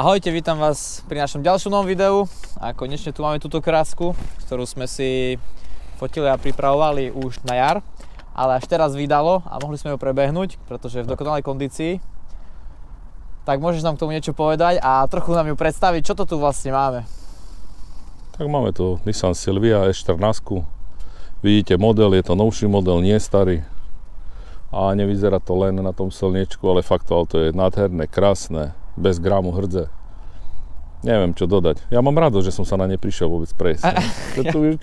Ahojte, vítam vás pri našom ďalšom novom videu a konečne tu máme túto krásku, ktorú sme si fotili a pripravovali už na jar, ale až teraz vydalo a mohli sme ju prebehnúť, pretože je v dokonalej kondícii. Tak môžeš nám k tomu niečo povedať a trochu nám ju predstaviť, čo to tu vlastne máme? Tak máme tu Nissan Silvia S14. Vidíte model, je to novší model, nie starý. A nevyzerá to len na tom slniečku, ale fakt to auto je nádherné, krásne, bez gramu hrdze. Neviem, čo dodať. Ja mám radosť, že som sa na ne prišiel vôbec prejsť.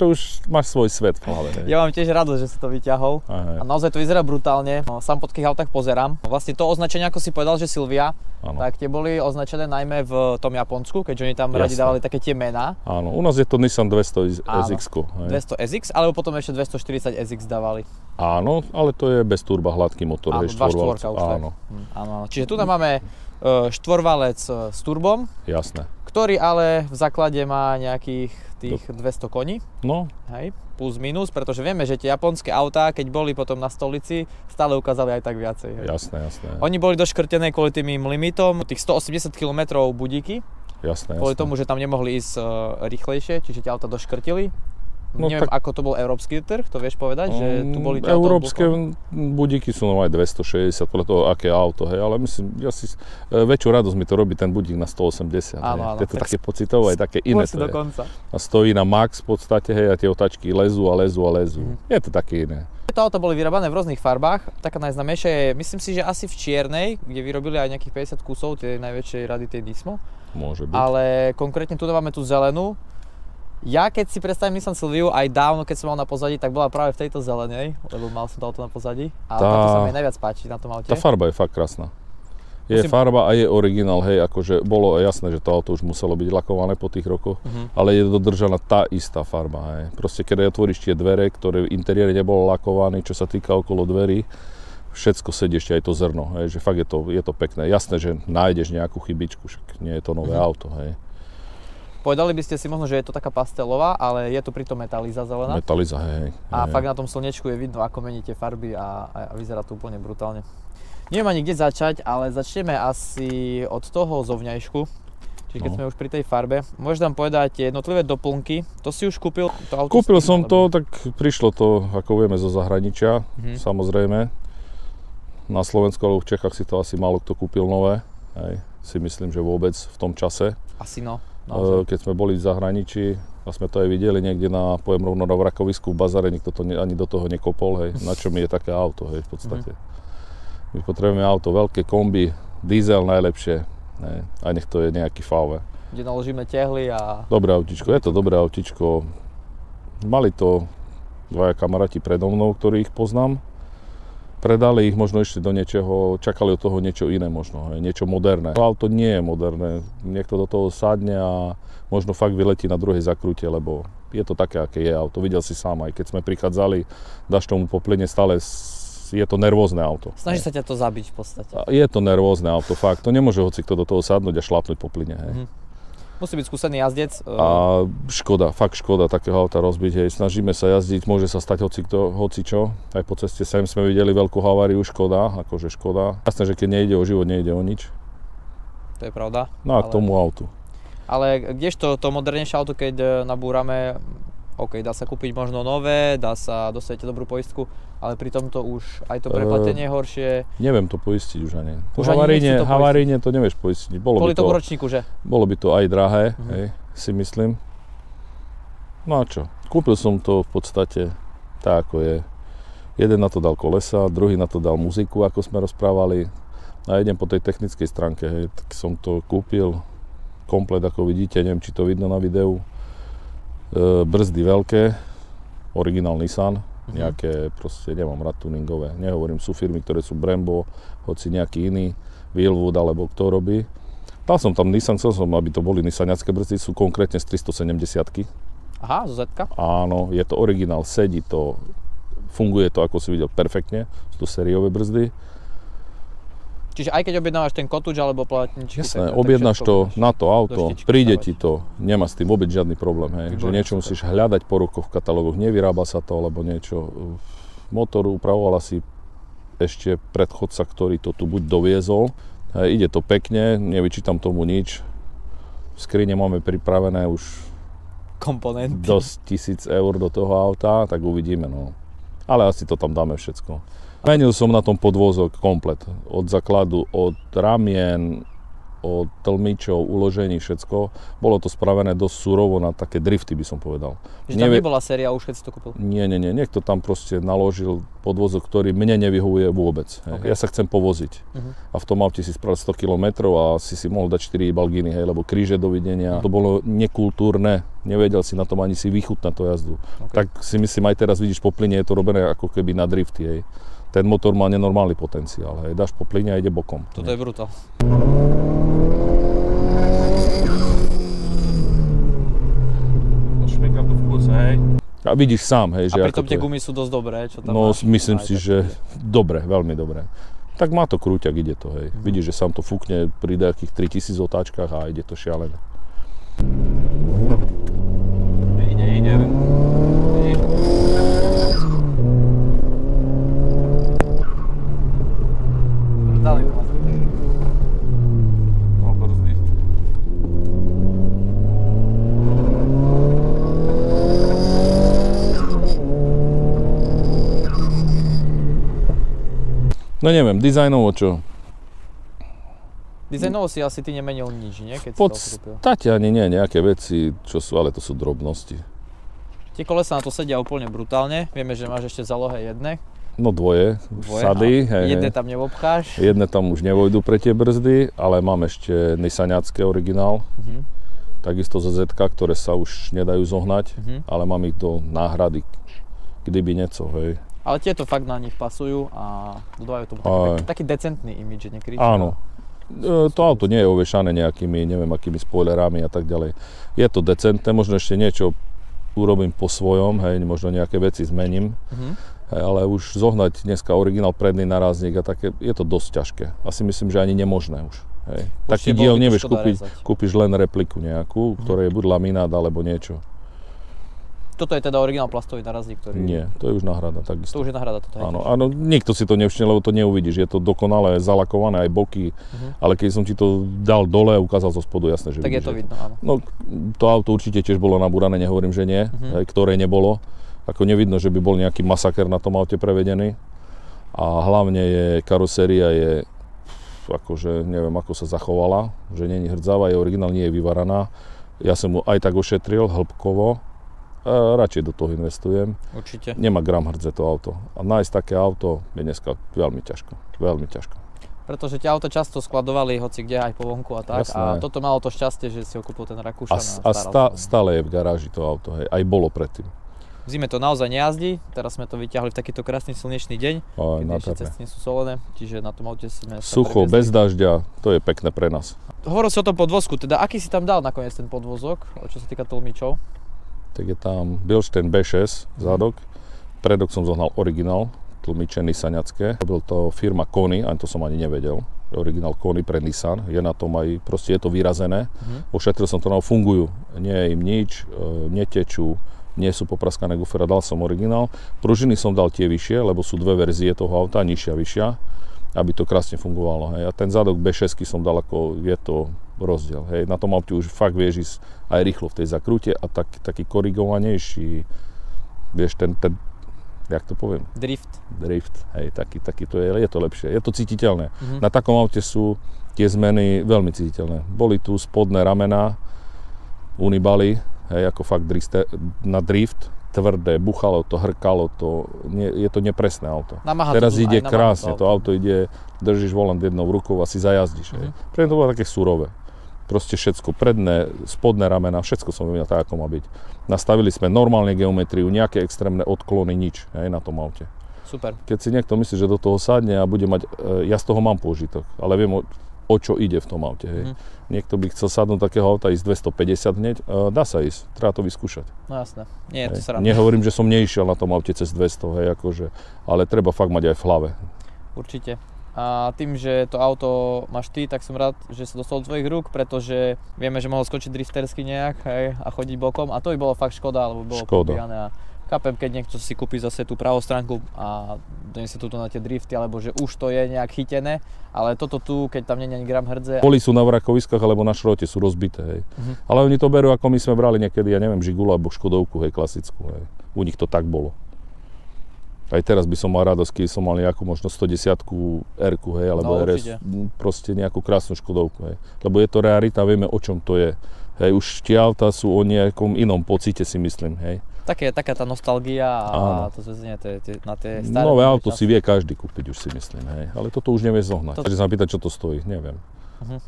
To už máš svoj svet v hlave. Ja mám tiež radosť, že si to vyťahol. A naozaj to vyzerá brutálne. Sám po takých autách pozerám. Vlastne to označenie, ako si povedal, že Silvia, tak tie boli označené najmä v tom Japonsku, keďže oni tam radi dávali také tie mená. Áno, u nás je to Nissan 200 SX. 200 SX, alebo potom ešte 240 SX dávali. Áno, ale to je bez turba, hladký motor. Áno, 2.4 už. Áno. Čiže tu máme štvorvalec s turbom. Jasné. Ktorý ale v základe má nejakých tých 200 koní. No. Hej, plus minus, pretože vieme, že tie japonské autá, keď boli potom na stolici, stále ukázali aj tak viacej. Hej. Jasné. Oni boli doškrtené kvôli tým limitom, tých 180 km budíky. Jasné. Kvôli tomu, že tam nemohli ísť rýchlejšie, čiže tie autá doškrtili. No, neviem, tak ako to bol európsky trh, to vieš povedať, že tu boli tie európske budíky sú aj 260, podľa toho, aké auto, hej, ale myslím, väčšiu radosť mi to robí ten budík na 180, áno, je to také pocitové, také iné to je. Dokonca. A stojí na max v podstate, hej, a tie otáčky lezú. Je to také iné. Tieto auta boli vyrábané v rôznych farbách, taká najznámejšia je, myslím si, že asi v čiernej, kde vyrobili aj nejakých 50 kusov, tie najväčšej rady tej Nismo. Môže byť. Ale konkrétne tu máme tú zelenú. Ja keď si predstavím Nissan Silviu aj dávno, keď som mal na pozadí, tak bola práve v tejto zelenej, lebo mal som to auto na pozadí. A táto sa mi najviac páči na tom aute. Tá farba je fakt krásna. Je farba a je originál, hej, akože bolo jasné, že to auto už muselo byť lakované po tých rokoch, ale je dodržaná tá istá farba, hej. Proste keď otvoríš tie dvere, ktoré v interiéri nebolo lakované, čo sa týka okolo dverí, všetko sedí, ešte aj to zrno, hej, že fakt je to pekné. Jasné, že nájdeš nejakú chybičku, však nie je to nové auto, hej. Povedali by ste si možno, že je to taká pastelová, ale je to pritom metaliza zelená. Metaliza, hej. A fakt na tom slnečku je vidno, ako mení tie farby a vyzerá to úplne brutálne. Neviem ani kde začať, ale začneme asi od toho zovňajšku. Čiže keď sme už pri tej farbe, môžeš nám povedať tie jednotlivé doplnky. To si už kúpil? Kúpil som to, tak prišlo to, ako vieme, zo zahraničia, samozrejme. Na Slovensku, alebo v Čechách si to asi málo kto kúpil nové. Hej. Si myslím, že vôbec v tom čase. Asi no. Keď sme boli v zahraničí a sme to aj videli niekde poviem rovno na vrakovisku v bazare, nikto to ani do toho nekopol, hej, na čo mi je také auto, hej, v podstate. My potrebujeme auto, veľké kombi, diesel najlepšie, hej, a nech to je nejaký VW. Kde naložíme tehly a... Dobré autičko, je to dobré autičko. Mali to dvaja kamaráti predo mnou, ktorých poznám. Predali ich, možno išli do niečoho, čakali od toho niečo iné možno, niečo moderné. To auto nie je moderné, niekto do toho sadne a možno fakt vyletí na druhej zakrute, lebo je to také, aké je auto. Videl si sám, aj keď sme prichádzali, dáš tomu po plyne, stále je to nervózne auto. Snaží sa ťa to zabiť v podstate. Je to nervózne auto, fakt. To nemôže hocikto do toho sadnúť a šlápnuť po plyne. Hej. Musí byť skúsený jazdec. A škoda, fakt škoda takého auta rozbiť, hej. Snažíme sa jazdiť, môže sa stať hocičo. Aj po ceste sem sme videli veľkú haváriu, škoda. Jasné, že keď nejde o život, nejde o nič. To je pravda. No a k tomu autu. Ale kdežto to modernejšie auto, keď nabúrame, OK, dá sa kúpiť možno nové, dá sa dostať dobrú poistku, ale pri tomto už aj to preplatenie je horšie. Neviem to poistiť už ani. Havaríne to nevieš poistiť. Kvôli tomu ročníku, že? Bolo by to aj drahé, hej, si myslím. No a čo? Kúpil som to v podstate tak, ako je. Jeden na to dal kolesa, druhý na to dal muziku, ako sme rozprávali. A idem po tej technickej stránke, hej, tak som to kúpil komplet, ako vidíte, neviem, či to vidno na videu. Brzdy veľké, originál Nissan, nejaké proste, nemám rád tuningové, nehovorím, sú firmy, ktoré sú Brembo, hoci nejaký iný, Wheelwood alebo kto robí. Dal som tam Nissan, chcel som, aby to boli Nissaniacké brzdy, sú konkrétne z 370-ky. Aha, zo Zetka? Áno, je to originál, sedí to, funguje to, ako si videl, perfektne, sú to sériové brzdy. Čiže aj keď objednávaš ten kotúč alebo platničky... Jasné, objednáš to na to auto, príde ti to, nemá s tým vôbec žiadny problém, hej. Že niečo musíš hľadať po rokoch v katalógoch, nevyrába sa to, alebo niečo. Motor upravovala si ešte predchodca, ktorý to tu buď doviezol, ide to pekne, nevyčítam tomu nič, V skrine máme pripravené už komponenty. dosť 1000 eur do toho auta, tak uvidíme, no. Ale asi to tam dáme všetko. Menil som na tom podvozok komplet. Od základu, od ramien, od tlmičov, uložení, všetko. Bolo to spravené dosť surovo na také drifty, by som povedal. Že tam nebola séria už, keď si to kúpil? Nie. Niekto tam proste naložil podvozok, ktorý mne nevyhovuje vôbec. Okay. Ja sa chcem povoziť. A v tom aute si spravil 100 km a si mohol dať 4 balginy, hej, lebo kríže dovidenia. To bolo nekultúrne. Nevedel si na tom ani si vychutnať tú jazdu. Okay. Tak si myslím, aj teraz vidíš po plyne, je to robené ako keby na drifty, hej. Ten motor má nenormálny potenciál, hej. Dáš po plyne a ide bokom. Toto je brutál. Šmeka to v kuse, hej. A vidíš sám, hej, že a pritom tie gumy sú dosť dobré, čo tam no, máš? Myslím si, že dobre, veľmi dobre. Tak má to krúťak, ide to, hej. Vidíš, že sám to fúkne pri nejakých 3000 otáčkach a ide to šialené. Ide. No neviem, dizajnovo čo? Dizajnovo si asi ty nemenil nič, nie? Keď v podstate ani nie, nejaké veci, čo sú, ale to sú drobnosti. Tie kolesa na to sedia úplne brutálne. Vieme, že máš ešte v zálohe jedné. No dvoje sady. Jedné tam neobcháš. Jedné tam už nevojdu pre tie brzdy, ale mám ešte Nissaniacké originál. Takisto zo Z, ktoré sa už nedajú zohnať, ale mám ich do náhrady, kdyby nieco, hej. Ale tieto fakt na nich pasujú a dodávajú tomu taký decentný imidž, nekričí. Áno. To auto nie je ovešané nejakými, neviem akými spoilerami a tak ďalej. Je to decentné, možno ešte niečo urobím po svojom, hej, možno nejaké veci zmením. Hej, ale už zohnať dneska originál predný narazník a také, je to dosť ťažké. Asi myslím, že ani nemožné už. Hej. Taký diel nevieš kúpiť, kúpiš len repliku nejakú, ktorej je buď laminát alebo niečo. Toto je teda originál plastový narazník, ktorý... Nie, to je už náhrada, takisto. To už je náhrada, toto. Áno, nikto si to nevšimne, lebo to neuvidíš. Je to dokonale zalakované, aj boky, ale keď som ti to dal dole a ukázal zo spodu, jasné, že tak vidíš. Tak je to vidno, áno. No, to auto určite tiež bolo nabúrané, nehovorím, že nie, ktoré nebolo. Ako nevidno, že by bol nejaký masaker na tom aute prevedený. A hlavne karoséria je, akože neviem, ako sa zachovala, že nie je hrdzavá, je originál, nie je vyvaraná. Ja som mu aj tak ošetril hĺbkovo. Radšej do toho investujem. Určite. Nemá gram hrdze to auto. A nájsť také auto je dneska veľmi ťažko. Veľmi ťažko. Pretože tie auto často skladovali hoci kde aj po vonku a tak. Jasné. A toto malo to šťastie, že si ho kúpil ten Rakúšan. Stále je v garáži to auto. Hej. Aj bolo predtým. V zime to naozaj nejazdí. Teraz sme to vyťahli v takýto krásny slnečný deň. Keď ešte cesty nie sú solené. Čiže na tom aute sme sucho, bez dažďa. To je pekné pre nás. Hovoril si o tom podvozku. Teda aký si tam dal nakoniec ten podvozok, čo sa týka tlmičov? Tak je tam Bilstein B6 zádok, predok som zohnal originál, tlmiče Nissaniacké. Robil to firma Kony, ani to som ani nevedel. Originál Kony pre Nissan, je na tom aj, proste je to vyrazené. Ošetril som to, fungujú, nie je im nič, netečú, nie sú popraskané gufera, dal som originál. Pružiny som dal tie vyššie, lebo sú dve verzie toho auta, nižšia, vyššia, aby to krásne fungovalo. Hej. A ten zádok B6 som dal ako, je to rozdiel. Hej. Na tom aute už fakt vieš ísť aj rýchlo v tej zakrúte a taký korigovanejší, vieš, ten jak to poviem? Drift, hej, taký to je to lepšie. Je to cítiteľné. Na takom aute sú tie zmeny veľmi cítiteľné. Boli tu spodné ramená, unibaly, hej, ako fakt na drift, tvrdé, buchalo to, hrkalo to, je to nepresné auto. Teraz ide krásne, to auto ide, držíš volant jednou rukou a si zajazdíš. Predtým to bolo také surové. Proste všetko, predné, spodné ramena, všetko som vymenil tak, ako má byť. Nastavili sme normálne geometriu, nejaké extrémne odklony, nič, hej, na tom aute. Super. Keď si niekto myslí, že do toho sadne a bude mať, ja z toho mám pôžitok, ale viem, o čo ide v tom aute, hej. Niekto by chcel sadnúť takého auta, ísť 250 hneď, dá sa ísť, treba to vyskúšať. No jasné, nie je to sranda. Nehovorím, že som neišiel na tom aute cez 200, hej, akože, ale treba fakt mať aj v hlave. Určite. A tým, že to auto máš ty, tak som rád, že sa dostal do tvojich rúk, pretože vieme, že mohol skočiť driftersky nejak, hej, a chodiť bokom a to by bolo fakt škoda, alebo bolo popíjane. A chápem, keď niekto si kúpi zase tú pravú stránku a to nie sú tuto na tie drifty, alebo že už to je nejak chytené, ale toto tu, keď tam nie je ani gram hrdze. Poli sú na vrakoviskách alebo na šrote, sú rozbité, hej. Ale oni to berú, ako my sme brali niekedy, ja neviem, Žigulu alebo Škodovku, hej, klasickú, hej. U nich to tak bolo. Aj teraz by som mal radosť, keď som mal nejakú možno 110-ku R-ku, hej, alebo no, RS, proste nejakú krásnu Škodovku, hej. Lebo je to realita, vieme, o čom to je. Hej, už štiaľta sú o nejakom inom pocite, si myslím, hej. Taká tá nostalgia a to zväzenie na tie staré... Nové auto si vie každý kúpiť, už si myslím, hej. Ale toto už nevie zohnať. Takže sa pýtať, čo to stojí, neviem.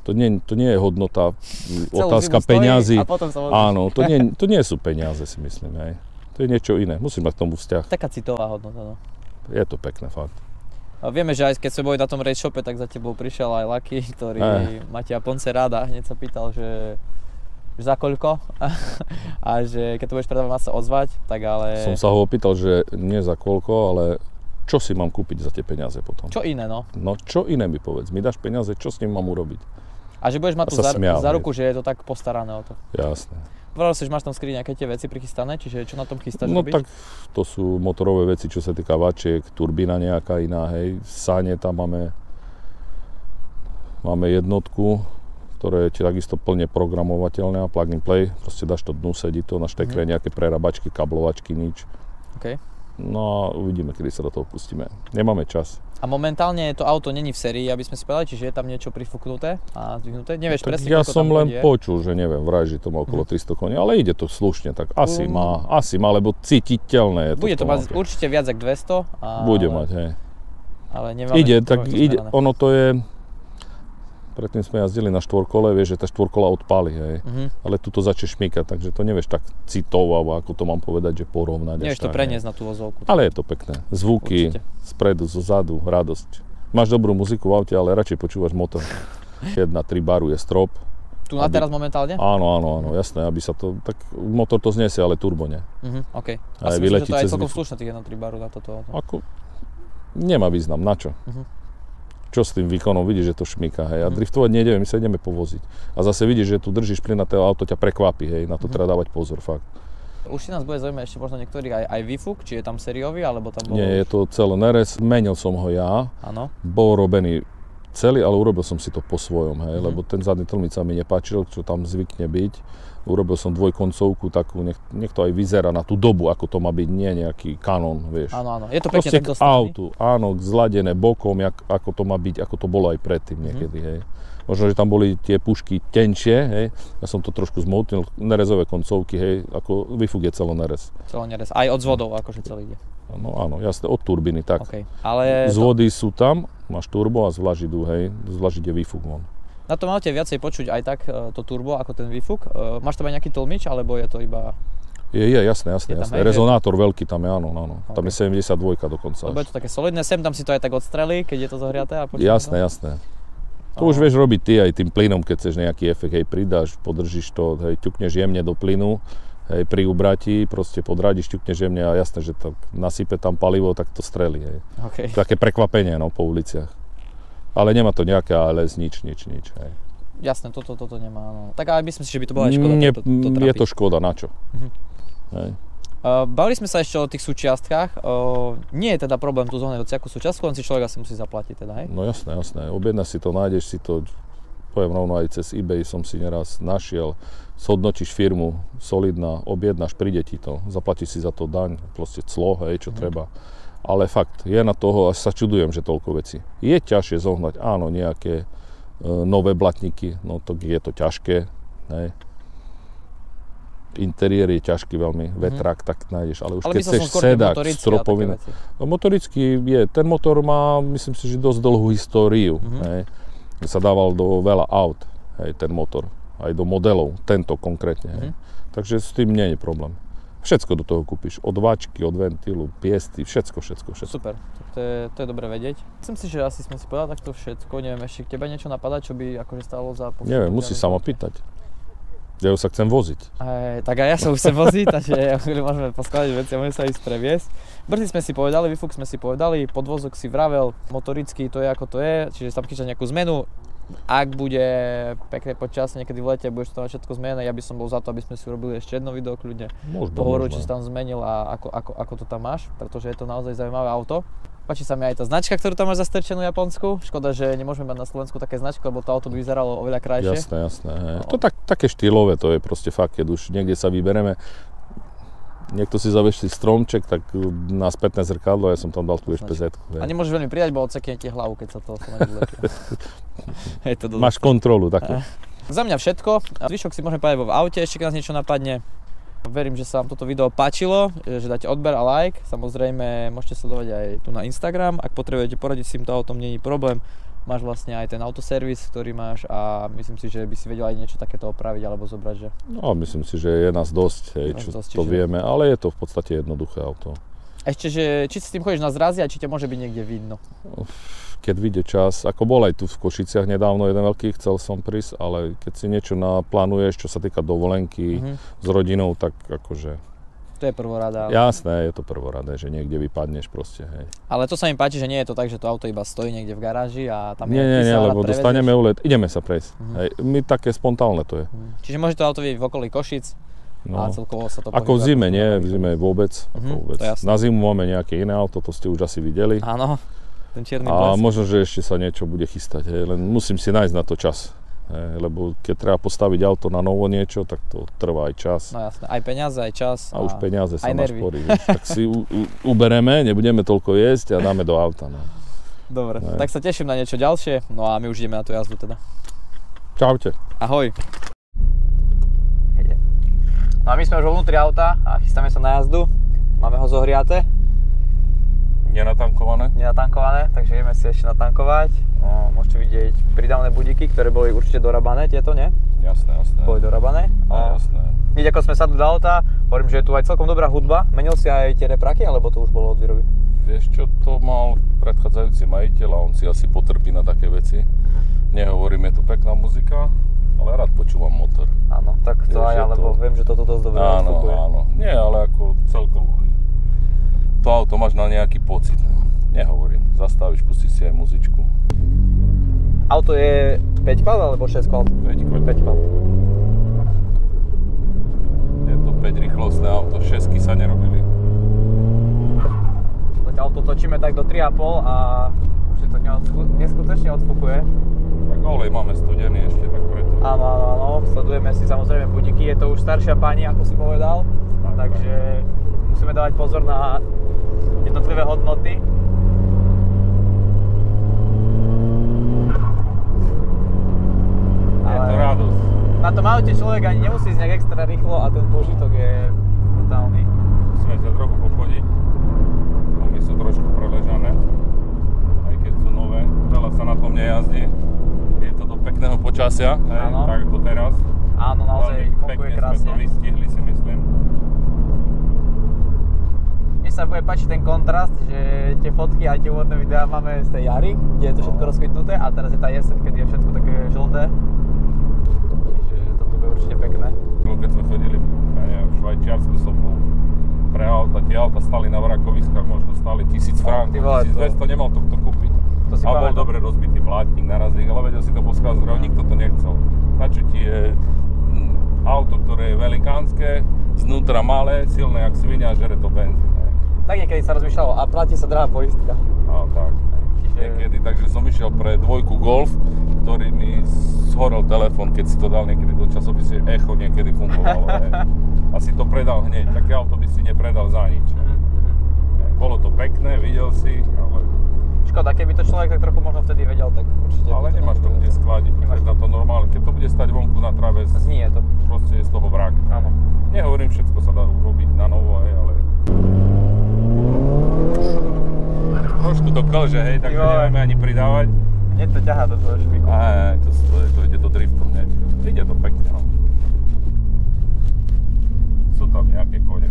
To nie je hodnota, otázka peňazí. Áno, to nie sú peniaze, si myslím, hej. To je niečo iné, musím mať k tomu vzťah. Taká citová hodnota, no. Je to pekné, fakt. A vieme, že aj keď sme boli na tom race shope, tak za tebou prišiel aj Lucky, ktorý máte Japonce ráda. Hneď sa pýtal, že za koľko a že keď to budeš predávať, má sa ozvať, tak ale... Som sa ho opýtal, že nie za koľko, ale čo si mám kúpiť za tie peniaze potom. Čo iné, no? No čo iné mi povedz, mi dáš peniaze, čo s ním mám urobiť? A že budeš mať tu za ruku, že je to tak postarané o to. Jasné. Povedal si, že máš tam skryť nejaké tie veci prichystané, čiže čo na tom chystáš robiť? No tak to sú motorové veci, čo sa týka vačiek, turbína nejaká iná, hej, sáne tam máme jednotku, ktoré je takisto plne programovateľné a plug and play. Proste dáš to dnu, sedí to na štekre, nejaké prerabačky, kablovačky, nič. Okay. No a uvidíme, kedy sa do toho pustíme. Nemáme čas. A momentálne to auto není v sérii, aby sme si povedali, čiže je tam niečo prifuknuté a zdvihnuté? Nevieš tak presne, ja som len počul, že neviem, vraj, že to má okolo 300 koní, ale ide to slušne, tak asi má, lebo cítiteľné je to. Bude to mať určite viac ako 200. Bude mať, hej. Ale nemáme ide, ono to je... Predtým sme jazdili na štvorkole, vieš, že tá štvorkola odpáli, hej. Ale tu to začne šmykať, takže to nevieš tak citovo, ako to mám povedať, že porovnať. Nevieš to preniesť na tú vozovku. Ale je to pekné. Zvuky, spredu, zozadu, radosť. Máš dobrú muziku v aute, ale radšej počúvaš motor. 1-3 baru je strop. Tu na teraz momentálne? Áno, jasné, aby sa to... Tak motor to zniesie, ale turbo nie. OK. A si myslím, že to aj celkom slušné tých 1-3 baru na toto. Ako... Nemá význam, na čo? Čo s tým výkonom, vidíš, že to šmíka, hej, a driftovať nejdeme, my sa ideme povoziť. A zase vidíš, že tu držíš plyn na to auto, ťa prekvapí, hej, na to treba dávať pozor, fakt. Už si nás bude zaujímať ešte možno niektorých aj výfuk, či je tam sériový, alebo tam bolo... Nie, je to celé NRS, menil som ho ja, bol robený celý, ale urobil som si to po svojom, hej, lebo ten zadný tlmič sa mi nepáčil, čo tam zvykne byť. Urobil som dvojkoncovku takú, nech to aj vyzerá na tú dobu, ako to má byť, nie nejaký kanón, vieš. Áno, je to pekne proste tak dostavený. autu, áno, zladené bokom, ako to má byť, ako to bolo aj predtým niekedy, hej. Možno, že tam boli tie pušky tenšie, hej, ja som to trošku zmoutnil, nerezové koncovky, hej, ako výfuk je celonerez. Celonerez, aj od zvodov, akože celý ide. No áno, jasné, od turbíny, tak. Okay. Ale zvody sú tam, máš turbo a zvlášť idú, hej, zvlášť ide výfuk von. Na tom aute viacej počuť aj tak to turbo ako ten výfuk. Máš tam aj nejaký tlmič, alebo je to iba... Je, jasné. Rezonátor veľký tam je, áno. Okay. Tam je 72 dokonca. Lebo je to také solidné, sem tam si to aj tak odstrelí, keď je to zohriaté a počuť. Jasné. To už vieš robiť ty aj tým plynom, keď chceš nejaký efekt, hej, pridáš, podržíš to, hej, ťukneš jemne do plynu, hej, pri ubratí, proste podradíš, ťukneš jemne a jasné, že tak nasype tam palivo, tak to strelí, hej. Okay. Také prekvapenie, no, po uliciach. Ale nemá to nejaké ALS, nič, hej. Jasné, toto nemá, no. Tak ale myslím si, že by to bola aj škoda. Je to škoda, na čo? Hej. Bavili sme sa ešte o tých súčiastkách. Nie je teda problém tu zohnať hociakú súčiastku, len si človek asi musí zaplatiť teda, hej? No jasné. Objednáš si to, nájdeš si to, poviem rovno aj cez eBay som si neraz našiel, zhodnotíš firmu, solidná, objednáš, príde ti to, zaplatíš si za to daň, proste clo, hej, čo treba. Ale fakt, je na toho, až sa čudujem, že toľko vecí. Je ťažšie zohnať, áno, nejaké nové blatníky, no to je to ťažké, hej. Interiér je ťažký veľmi, vetrák tak nájdeš, ale už keď chceš sedák, stropovina. Motorický je, ten motor má, myslím si, že dosť dlhú históriu, hej. Sa dával do veľa aut, hej, ten motor, aj do modelov, tento konkrétne, hej. Takže s tým nie je problém. Všetko do toho kúpiš, od váčky, od ventilu, piesty, všetko. Super, to je dobre vedieť. Myslím si, že asi sme si povedali takto všetko, neviem, ešte k tebe niečo napadá, čo by akože stálo za... Neviem, musíš sa ma pýtať. Ja už sa chcem voziť. Tak aj ja sa už chcem voziť, takže môžeme poskladať veci a môžeme sa ísť previesť. Brzdy sme si povedali, výfuk sme si povedali, podvozok si vravel, motorický to je ako to je, čiže sa chystáš nejakú zmenu. Ak bude pekné počasie niekedy v lete, budeš to mať všetko zmenené, ja by som bol za to, aby sme si urobili ešte jedno video kľudne. Pohovoru, či si tam zmenil a ako to tam máš, pretože je to naozaj zaujímavé auto. Páči sa mi aj tá značka, ktorú tam máš zastrčenú japonskú. Škoda, že nemôžeme mať na Slovensku také značky, lebo to auto by vyzeralo oveľa krajšie. Jasné. No. To také štýlové, to je proste fakt, keď už niekde sa vybereme. Niekto si zaveší stromček, tak na spätné zrkadlo, ja som tam dal tú špezetku. A nemôžeš veľmi pridať, bo odsekne ti hlavu, keď sa to nevylepí. Máš kontrolu takú. Za mňa všetko. Zvyšok si môžeme povedať v aute, ešte keď nás niečo napadne. Verím, že sa vám toto video páčilo, že dáte odber a like. Samozrejme, môžete sledovať aj tu na Instagram. Ak potrebujete poradiť s týmto autom, nie je problém. Máš vlastne aj ten autoservis, ktorý máš a myslím si, že by si vedel aj niečo takéto opraviť alebo zobrať, že? No, myslím si, že je nás dosť, čo vieme, ale je to v podstate jednoduché auto. Ešte, že či si s tým chodíš na zrazy a či ťa môže byť niekde vidno? Keď vyjde čas, ako bol aj tu v Košiciach nedávno jeden veľký, chcel som prísť, ale keď si niečo naplánuješ, čo sa týka dovolenky s rodinou, tak akože... To je prvorada. Jasné, je to prvoradé, že niekde vypadneš proste, hej. Ale to sa mi páči, že nie je to tak, že to auto iba stojí niekde v garáži a tam nie, lebo dostaneme úlet, ideme sa prejsť. Hej. My také spontánne to je. Čiže môže to auto byť v okolí Košic a celkovo sa to pohybuje. Ako v zime, nie, v zime vôbec. Na zimu máme nejaké iné auto, to ste už asi videli. Áno. Ten čierny a možno, že ešte sa niečo bude chystať, hej, len musím si nájsť na to čas, hej, lebo keď treba postaviť auto na novo niečo, tak to trvá aj čas. No jasné, aj peniaze, aj čas. A už peniaze sa našporí, tak si ubereme, nebudeme toľko jesť a dáme do auta. No. Dobre, tak sa teším na niečo ďalšie, no a my už ideme na tú jazdu teda. Čaute. Ahoj. No a my sme už vo vnútri auta a chystáme sa na jazdu, máme ho zohriate. Nenatankované, takže ideme si ešte natankovať. No, môžete vidieť pridávne budíky, ktoré boli určite dorabané, tieto, nie? Jasné. Boli dorabané. Jasné. Hneď ako sme sadli do auta, hovorím, že je tu aj celkom dobrá hudba. Menil si aj tie repraky, alebo to už bolo od výroby? Vieš čo, to mal predchádzajúci majiteľ a on si asi potrpí na také veci. Nehovorím, je to pekná muzika, ale rád počúvam motor. Áno, tak to aj ja, lebo viem, že toto dosť dobre odfúkuje. Áno, nie, ale ako celkovo. To auto máš na nejaký pocit, nehovorím, zastavíš, pustíš si aj muzičku. Auto je 5 kval alebo 6 kval? 5 kval. Je to 5 rýchlostné auto, 6 sa nerobili. Zatiaľ to točíme tak do 3,5 a už si to neskutočne odfúkuje. Tak olej máme studený ešte, tak preto. Áno, sledujeme si samozrejme budíky, je to už staršia pani, ako si povedal, takže musíme dávať pozor na jednotlivé hodnoty. Je to radosť. Na tom aute človek ani nemusí ísť nejak extra rýchlo a ten požitok je brutálny. Musíme sa trochu pochodiť. Gumy sú trošku preležané, aj keď sú nové. Veľa sa na tom nejazdí. Je to do pekného počasia, tak ako teraz. Áno, naozaj funguje krásne. Sme to vystihli, si myslím. Mne sa bude páčiť ten kontrast, že tie fotky a tie úvodné videá máme z tej jary, kde je to všetko rozkvitnuté a teraz je tá jeseň, keď je všetko také žlté. Čiže toto bude určite pekné. Keď sme chodili v Švajčiarsku, som bol pre auta, tie auta stali na vrakoviskách, možno stali 1000 frankov, 1200, nemal to kto kúpiť. A bol dobre rozbitý blátnik, narazík, ale vedel si to poskázať, nikto to nechcel. Na čo ti je auto, ktoré je velikánske, znútra malé, silné jak svinia a žere to benzín. Tak niekedy sa rozmýšľalo, a platí sa drahá poistka. Tak. Niekedy, takže som išiel pre dvojku Golf, ktorý mi zhorel telefón, keď si to dal niekedy do časopisu, Echo niekedy fungovalo. Asi to predal hneď, také auto by si nepredal za nič. Bolo to pekné, videl si, ale... Škoda, keby to človek tak trochu možno vtedy vedel, tak určite... Ale nemáš to kde skladiť, nemáš na to normálne. Keď to bude stať vonku na tráve, znie to. Proste je z toho vrak. Áno. Nehovorím, všetko sa dá urobiť na novo, ale... Trošku to klže, hej, takže nevieme ani pridávať. Mne to ťahá do toho špiku. To ide do driftu hneď. Ide to pekne, no. Sú tam nejaké kone.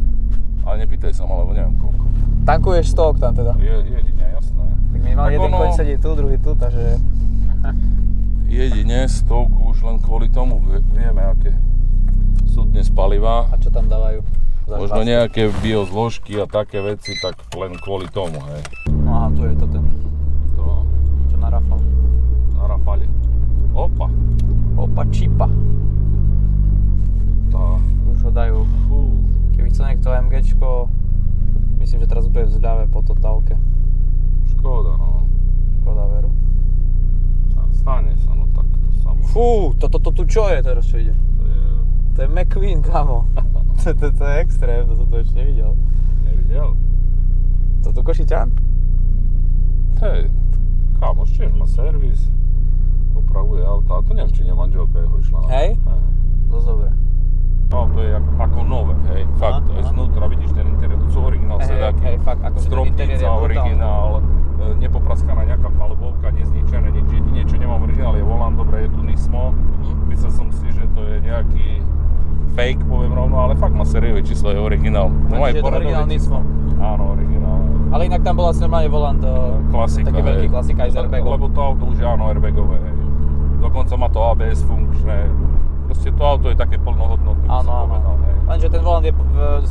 Ale nepýtaj sa ma, lebo neviem koľko. Tankuješ 100 oktán teda? Jedine, jasné. Tak minimálne jeden koň sedí tu, druhý tu, takže... Jedine, 100 už len kvôli tomu, vieme aké sú dnes palivá. A čo tam dávajú? Možno nejaké biozložky a také veci, tak len kvôli tomu, hej. No aha, tu je to ten. To. Čo na Rafale. Na Rafale. Opa čipa. To. Už ho dajú. Keby chcel niekto MGčko, myslím, že teraz bude v zľave po totálke. Toto tu čo je teraz, čo ide? To je McQueen, kamo. To je extrém, to som to ešte nevidel. Nevidel? Toto Košiťan? Hej, kámoš tiež má servis, opravuje auta, a to neviem, či nie manželka jeho išla na... Hej? Dosť dobre. Auto je ako nové, hej, fakt, aj znútra vidíš ten interiér, to sú originál sedáky. Hej, fakt, ako stropnica, originál, nepopraskaná nejaká palubovka, nezničené, nič, jedine čo nemám originál je volant, dobre, je tu Nismo, myslel som si, že to je nejaký fake, poviem rovno, ale fakt má sériové číslo, je originál. No aj originál Nismo. Áno, originál. Ale inak tam bola asi normálne volant, klasika, taký veľký klasika aj s airbagom. Lebo to auto už je áno airbagové, hej. Dokonca má to ABS funkčné. Proste to auto je také plnohodnotné, by som povedal, hej. Lenže ten volant je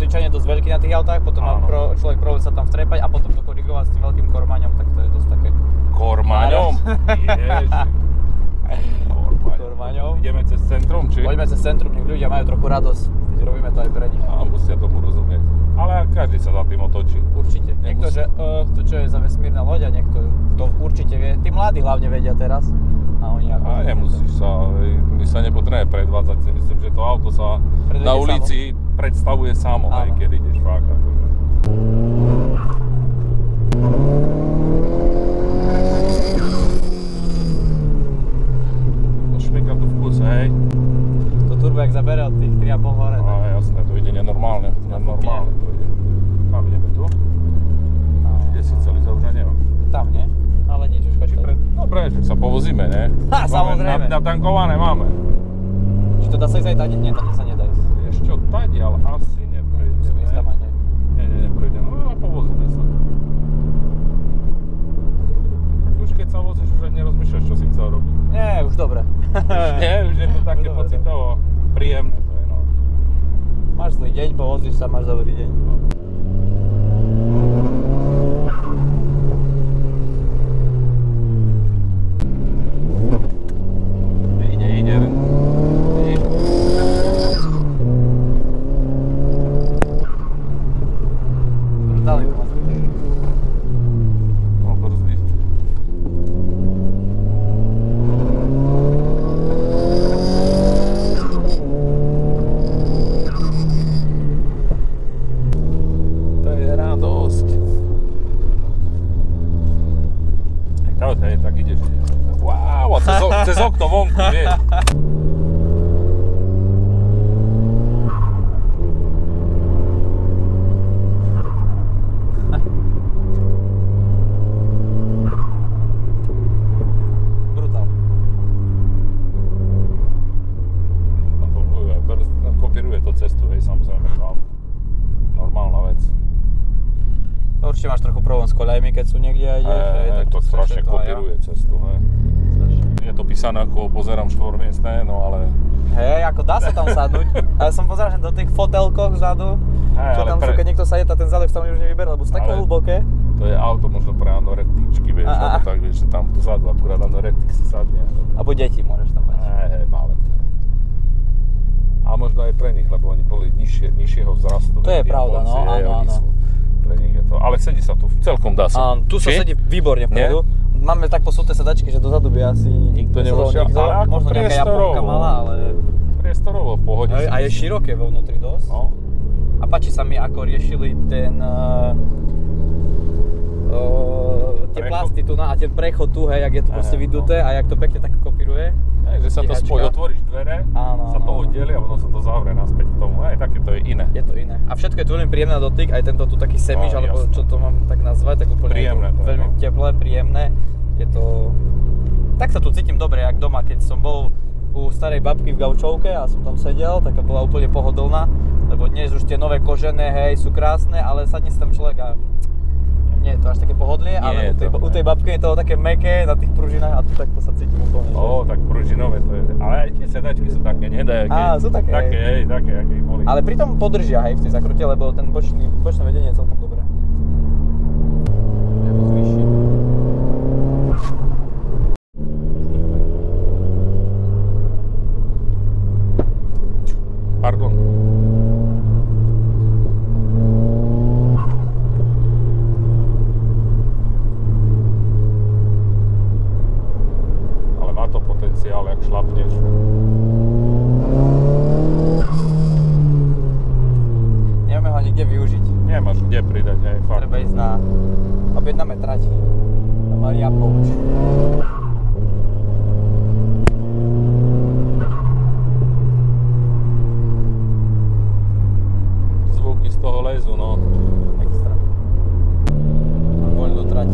zvyčajne dosť veľký na tých autách, potom má človek problém sa tam vtrepať a potom to korigovať s tým veľkým kormaňom, tak to je dosť také... Kormaňom? Ježi. Kormaňom. Ideme cez centrum, či? Poďme cez centrum, nech ľudia majú trochu radosť, keď robíme to aj pre nich. A musia tomu rozumieť. Ale každý sa za tým otočí. Určite. Niekto, že to čo je za vesmírna loď a niekto to určite vie. Tí mladí hlavne vedia teraz. A oni ako... A nemusíš sa, my sa nepotrebujeme predvádzať, si myslím, že to auto sa na ulici predstavuje samo, aj keď ideš fakt akože. To šmyka tu v kuse, hej. To turbo jak zabere od tých 3,5 hore. A jasné, to ide nenormálne, nenormálne to ide. Kam ideme tu? Ide si celý zauža, neviem. Tam, nie? Ale nič, už počkaj. Dobre, že sa povozíme, ne? Samozrejme. Natankované máme. Či to dá sa ísť aj tady? Nie, tady sa nedá ísť. Ešte tady, ale asi neprejdeme. Ísť tam aj nie. Nie, neprejdeme, no ale povozíme sa. Už keď sa vozíš, už nerozmýšľaš, čo si chcel robiť. Nie, už dobre. Nie, už je to také pocitovo príjemné, to je no. Máš zlý deň, povozíš sa, máš dobrý deň. Cez okno vonku, vieš. Brutál. Kopíruje to cestu, hej, samozrejme. Normálna vec. Určite máš trochu problém s koľajmi, keď sú niekde a ideš. Hej, to strašne kopíruje cestu, hej. Je to písané ako pozerám štvormiestne, no ale... Hej, ako dá sa tam sadnúť. Ale som pozeral, že do tých fotelkoch vzadu, čo tam sú, keď niekto sadne, tak ten zadok sa tam už nevyberá, lebo sú také hlboké. To je auto možno pre anorektičky, vieš, alebo tak, vieš, že tam vzadu akurát anorektik si sadne. Alebo deti môžeš tam mať. Hej, malé. A možno aj pre nich, lebo oni boli nižšieho vzrastu. To je pravda, no, áno. Pre nich je to, ale sedí sa tu, celkom dá sa. Áno, tu sa sedí výborne vpredu. Máme tak posunuté sedačky, že dozadu by asi nikto nevošiel, ale ako možno nejaká Japonka malá, ale... Priestorovo v pohode. A je široké vo vnútri dosť. No. A páči sa mi, ako riešili ten... tie plasty tu a ten prechod tu, hej, jak je to proste vyduté a jak to pekne tak kopíruje. Hej, že sa to spojí, otvoríš dvere, sa to oddeli a potom sa to zavrie naspäť k tomu. Hej, také to je iné. Je to iné. A všetko je tu veľmi príjemné na dotyk, aj tento tu taký semiš, alebo čo to mám tak nazvať, tak úplne príjemné, to veľmi teplé, príjemné. Je to... Tak sa tu cítim dobre, jak doma, keď som bol u starej babky v gaučovke a som tam sedel, taká bola úplne pohodlná, lebo dnes už tie nové kožené, hej, sú krásne, ale sadne si tam človek a nie je to až také pohodlie, ale u tej babky je to také mäkké na tých pružinách a tu takto sa cítim úplne. Tak pružinové to je, ale aj tie sedačky sú také, nedajaké. Sú také, také, aké boli. Ale pritom podržia, hej, v tej zakrute, lebo ten bočné vedenie je celkom dobré. Je moc vyšší. Pardon. Ale má to potenciál, jak šlapneš. na Maria Pouč. Zvuky z toho lezu, no. Extra. Mám voľnú trať.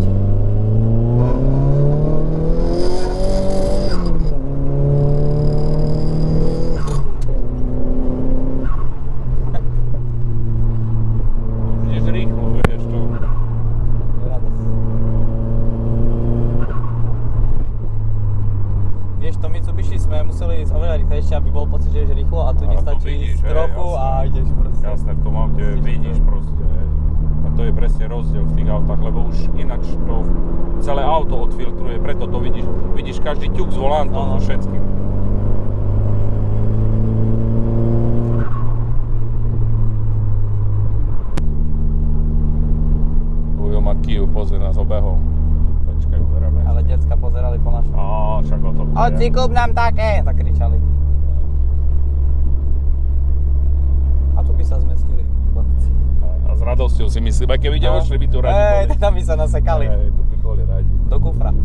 Ideš rýchlo, vieš to. Radosť. Vieš, to Mitsubishi sme museli ísť oveľa rýchlejšie, aby bol pocit, že ideš rýchlo a tu Ale to nestačí vidíš, ísť trochu jasné. a ideš proste. Jasné, v tom aute vidíš proste. A to je presne rozdiel v tých autách, lebo už ináč to celé auto odfiltruje, preto to vidíš. Vidíš každý ťuk s volantom, so všetkým. Ujo má Kiu, pozri nás obehol. Počkaj, uberáme. Ale decka pozerali po našom. Á, však o tom. Oci, kúp nám také! Tak kričali. A tu by sa zmestili chlapci. A s radosťou si myslím, aj keby neošli, by tu radi boli. Tam by sa nasekali. Tu by boli radi. Do kufra.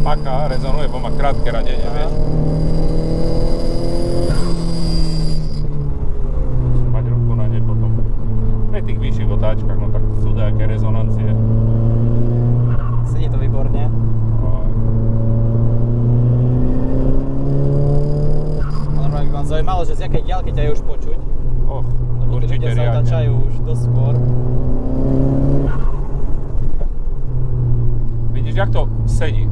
Paka rezonuje, bo má krátke radenie, vieš. Mať ruku na nej potom. Pri tých vyšších otáčkach, no tak sú nejaké rezonancie. Sedí to výborne. A normálne by vám zaujímalo, že z jakej diaľky ťa je už počuť. Lebo tí Určite ľudia sa riadne. otáčajú už dosť skôr. Vidíš, jak to sedí?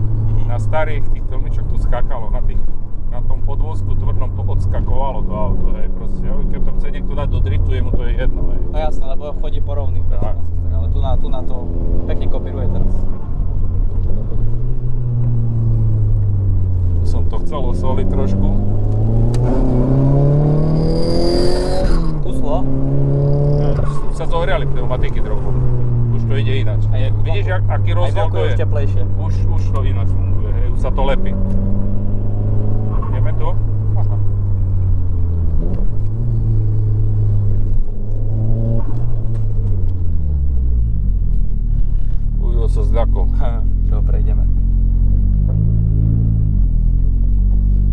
Na starých tých tomničoch to skákalo, na tom podvozku tvrdnom to odskakovalo to auto, hej, proste, keď to chce niekto dať do driftu, jemu to je jedno, hej. No jasné, lebo chodí po rovných bezpečnostiach, ale tu na to pekne kopíruje teraz. Som to chcel osoliť trošku. Kuslo? Už sa zohriali pneumatiky trochu. Už to ide ináč. Vidíš, aký rozdiel to je? Aj teplejšie. Už to ináč funguje, hej, už sa to lepí. Ideme tu? Možno. Ujo sa zľakol. Čo prejdeme.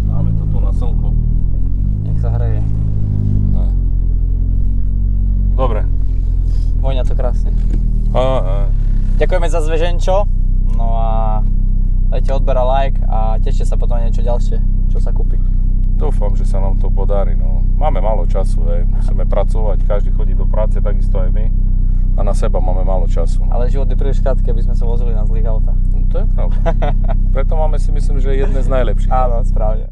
Máme to tu na slnku. Nech sa hreje. Dobre. Vojňa to krásne. Ďakujeme za zväženčo. No a dajte odber a like a tešte sa potom na niečo ďalšie, čo sa kúpi. Dúfam, že sa nám to podarí. No. Máme málo času, hej. Musíme pracovať, každý chodí do práce, takisto aj my. A na seba máme málo času. Ale život je príliš krátky, aby sme sa vozili na zlých autách. No, to je pravda. Preto máme si myslím, že jedné z najlepších. Áno, správne.